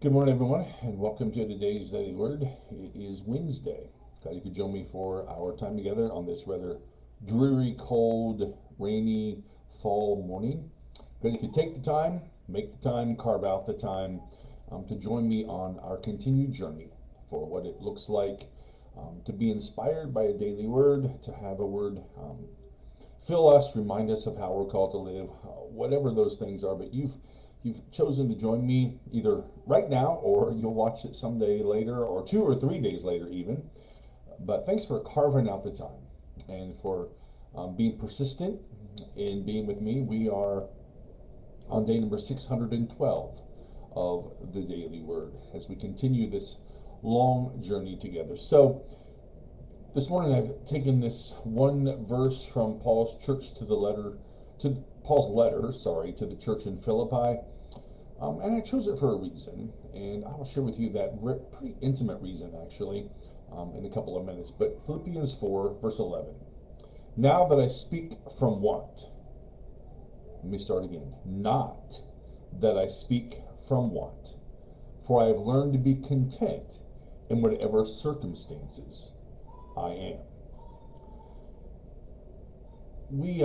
Good morning, everyone, and welcome to today's Daily Word. It is Wednesday. Glad you could join me for our time together on this rather dreary, cold, rainy fall morning. Glad you could take the time, make the time, carve out the time to join me on our continued journey for what it looks like to be inspired by a daily word, to have a word fill us, remind us of how we're called to live, whatever those things are. But you've chosen to join me either right now or you'll watch it someday later or 2 or 3 days later even. But thanks for carving out the time and for being persistent in being with me. We are on day number 612 of the Daily Word as we continue this long journey together. So this morning I've taken this one verse from Paul's letter, to the church in Philippi, and I chose it for a reason, and I will share with you that pretty intimate reason actually in a couple of minutes. But Philippians 4, verse 11. Now that I speak from what? Let me start again. Not that I speak from what? For I have learned to be content in whatever circumstances I am. We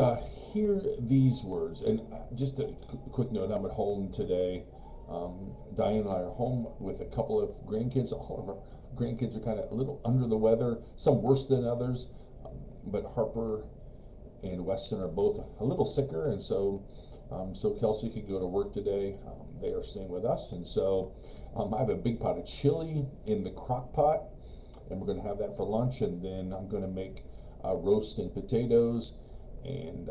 hear these words, and just a quick note, I'm at home today. Diane and I are home with a couple of grandkids. All of our grandkids are kind of a little under the weather, some worse than others, but Harper and Weston are both a little sicker, and so Kelsey could go to work today. They are staying with us, and so I have a big pot of chili in the crock pot, and we're going to have that for lunch, and then I'm going to make roast and potatoes, and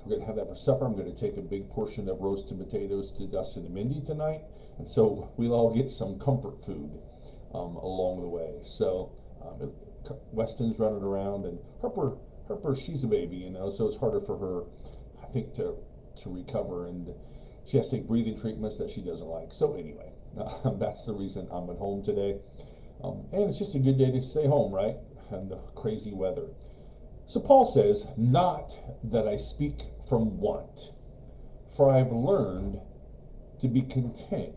we're going to have that for supper. I'm going to take a big portion of roasted potatoes to Dustin and Mindy tonight, and so we'll all get some comfort food along the way. So Weston's running around, and Harper, she's a baby, so it's harder for her, I think, to recover, and she has to take breathing treatments that she doesn't like. So anyway, that's the reason I'm at home today. And it's just a good day to stay home, right? And the crazy weather. So Paul says, not that I speak from want, for I have learned to be content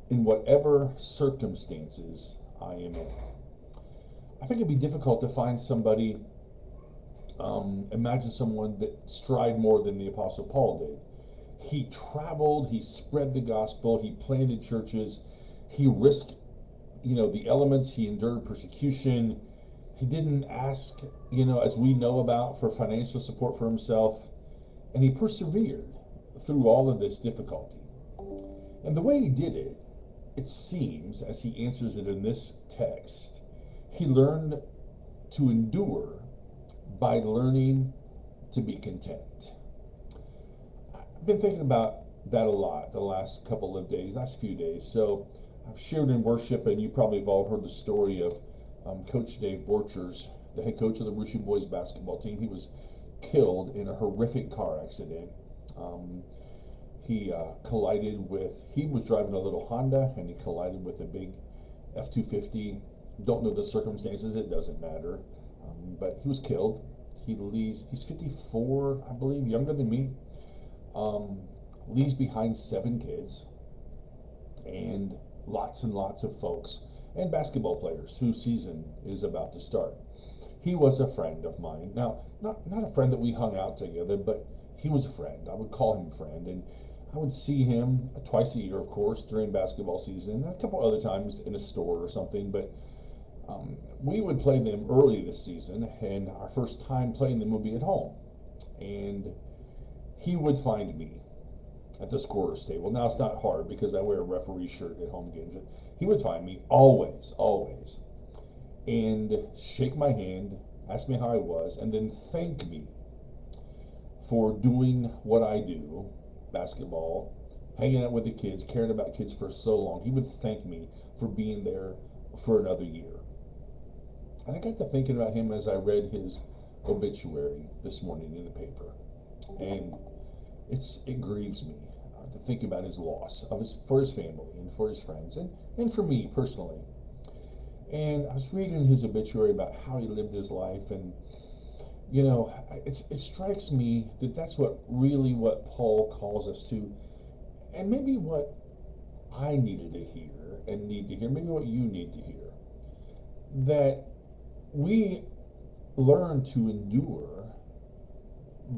in whatever circumstances I am in. I think it'd be difficult to find somebody, imagine someone that stride more than the Apostle Paul did. He traveled, he spread the gospel, he planted churches, he risked the elements, he endured persecution. He didn't ask, as we know about, for financial support for himself, and he persevered through all of this difficulty. And the way he did it, it seems, as he answers it in this text, he learned to endure by learning to be content. I've been thinking about that a lot the last few days. So I've shared in worship, and you probably have all heard the story of Coach Dave Borchers, the head coach of the Russia boys basketball team. He was killed in a horrific car accident. He was driving a little Honda, and he collided with a big F-250. Don't know the circumstances, it doesn't matter. But he was killed. He's 54, I believe, younger than me. Leaves behind 7 kids and lots of folks and basketball players whose season is about to start. He was a friend of mine. Now, not a friend that we hung out together, but he was a friend. I would call him a friend, and I would see him twice a year, of course, during basketball season, and a couple other times in a store or something. But we would play them early this season, and our first time playing them would be at home. And he would find me at the scorer's table. Now it's not hard because I wear a referee shirt at home games. He would find me always, and shake my hand, ask me how I was, and then thank me for doing what I do, basketball, hanging out with the kids, caring about kids for so long. He would thank me for being there for another year. And I got to thinking about him as I read his obituary this morning in the paper. And it grieves me to think about his loss for his family and for his friends and for me personally. And I was reading his obituary about how he lived his life, and it strikes me that that's what Paul calls us to, and maybe what I needed to hear and need to hear, maybe what you need to hear, that we learn to endure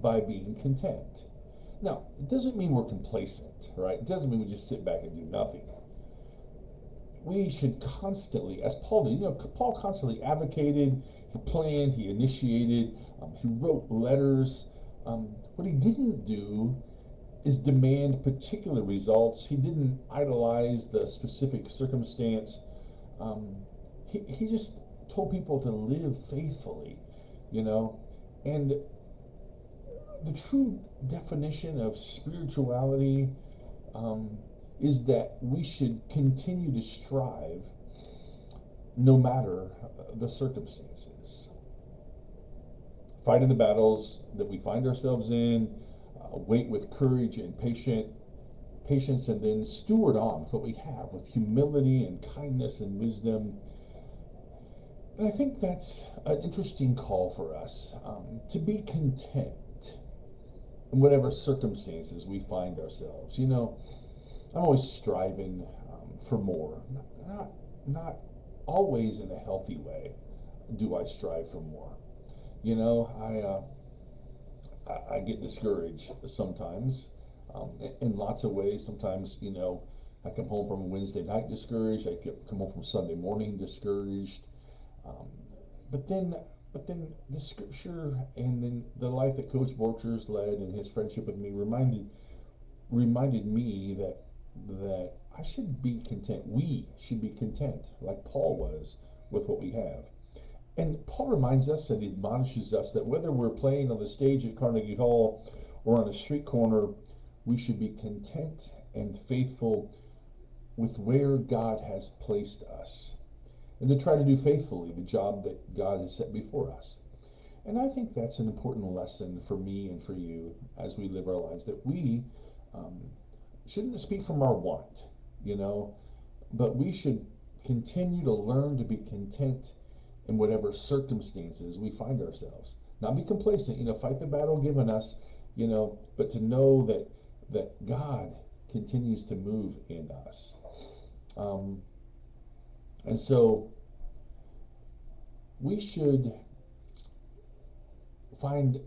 by being content. Now, it doesn't mean we're complacent, right? It doesn't mean we just sit back and do nothing. We should constantly, as Paul did, Paul constantly advocated, he planned, he initiated, he wrote letters. What he didn't do is demand particular results. He didn't idolize the specific circumstance. He just told people to live faithfully, you know. And the true definition of spirituality is that we should continue to strive no matter the circumstances. Fighting the battles that we find ourselves in, wait with courage and patience, and then steward on what we have with humility and kindness and wisdom. And I think that's an interesting call for us, to be content in whatever circumstances we find ourselves. I'm always striving for more, not always in a healthy way. Do I strive for more? I get discouraged sometimes, in lots of ways. Sometimes, I come home from a Wednesday night discouraged. I come home from Sunday morning discouraged. Um, but then, the scripture and then the life that Coach Borchers led and his friendship with me reminded me that I should be content. We should be content, like Paul was, with what we have. And Paul reminds us and admonishes us that whether we're playing on the stage at Carnegie Hall or on a street corner, we should be content and faithful with where God has placed us, and to try to do faithfully the job that God has set before us. And I think that's an important lesson for me and for you as we live our lives, that we shouldn't speak from our want, but we should continue to learn to be content in whatever circumstances we find ourselves. Not be complacent, fight the battle given us, but to know that God continues to move in us. And so we should find,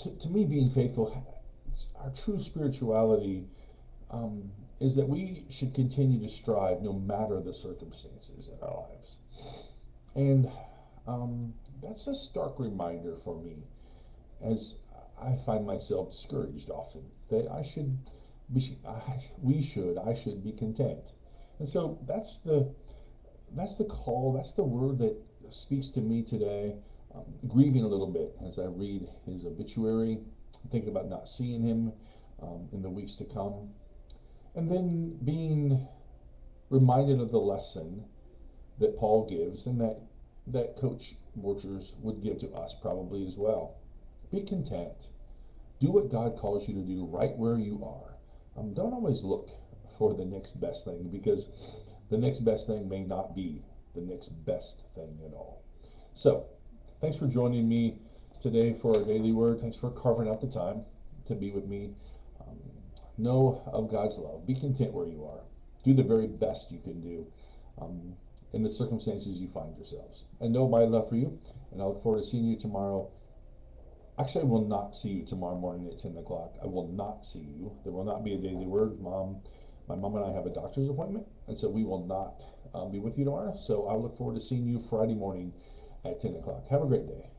to me, being faithful, our true spirituality is that we should continue to strive no matter the circumstances in our lives. And that's a stark reminder for me as I find myself discouraged often, that I should be content. And so that's the call, that's the word that speaks to me today. Grieving a little bit as I read his obituary, thinking about not seeing him in the weeks to come. And then being reminded of the lesson that Paul gives, and that Coach Borchers would give to us probably as well. Be content. Do what God calls you to do right where you are. Don't always look for the next best thing, because the next best thing may not be the next best thing at all. So, thanks for joining me today for our daily word. Thanks for carving out the time to be with me. Know of God's love. Be content where you are. Do the very best you can do in the circumstances you find yourselves. And know my love for you. And I look forward to seeing you tomorrow. Actually, I will not see you tomorrow morning at 10 o'clock. I will not see you. There will not be a daily word. My mom and I have a doctor's appointment, and so we will not be with you tomorrow. So I look forward to seeing you Friday morning at 10 o'clock. Have a great day.